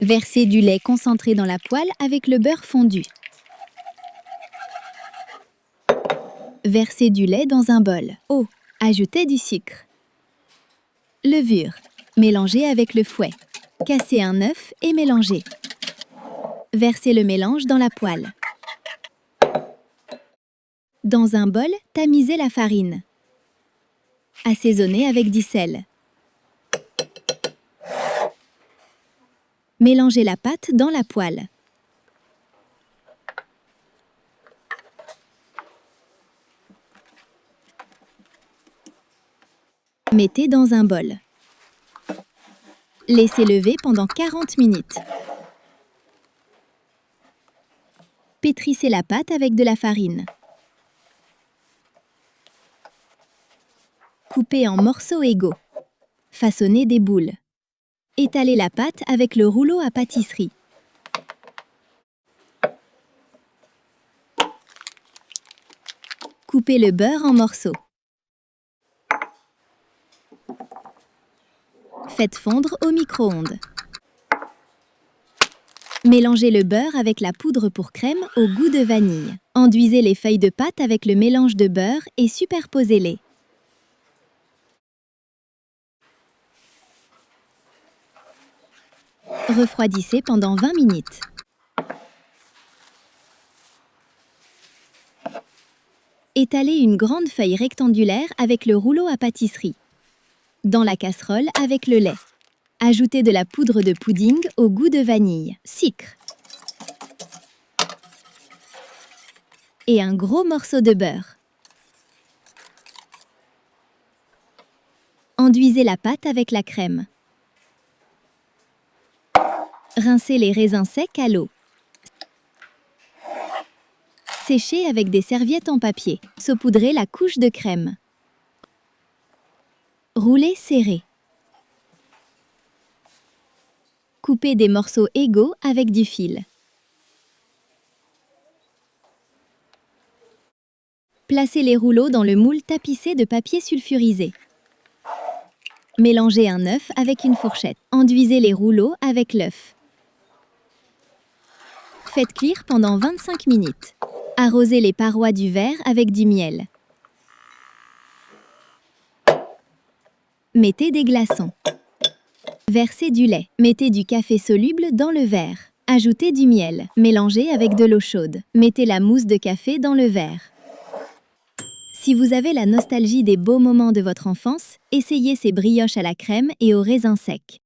Versez du lait concentré dans la poêle avec le beurre fondu. Versez du lait dans un bol. Eau. Ajoutez du sucre. Levure. Mélangez avec le fouet. Cassez un œuf et mélangez. Versez le mélange dans la poêle. Dans un bol, tamisez la farine. Assaisonnez avec du sel. Mélangez la pâte dans la poêle. Mettez dans un bol. Laissez lever pendant 40 minutes. Pétrissez la pâte avec de la farine. Coupez en morceaux égaux. Façonnez des boules. Étalez la pâte avec le rouleau à pâtisserie. Coupez le beurre en morceaux. Faites fondre au micro-ondes. Mélangez le beurre avec la poudre pour crème au goût de vanille. Enduisez les feuilles de pâte avec le mélange de beurre et superposez-les. Refroidissez pendant 20 minutes. Étalez une grande feuille rectangulaire avec le rouleau à pâtisserie. Dans la casserole avec le lait. Ajoutez de la poudre de pudding au goût de vanille, sucre et un gros morceau de beurre. Enduisez la pâte avec la crème. Rincez les raisins secs à l'eau. Séchez avec des serviettes en papier. Saupoudrez la couche de crème. Roulez serré. Coupez des morceaux égaux avec du fil. Placez les rouleaux dans le moule tapissé de papier sulfurisé. Mélangez un œuf avec une fourchette. Enduisez les rouleaux avec l'œuf. Faites cuire pendant 25 minutes. Arrosez les parois du verre avec du miel. Mettez des glaçons. Versez du lait. Mettez du café soluble dans le verre. Ajoutez du miel. Mélangez avec de l'eau chaude. Mettez la mousse de café dans le verre. Si vous avez la nostalgie des beaux moments de votre enfance, essayez ces brioches à la crème et aux raisins secs.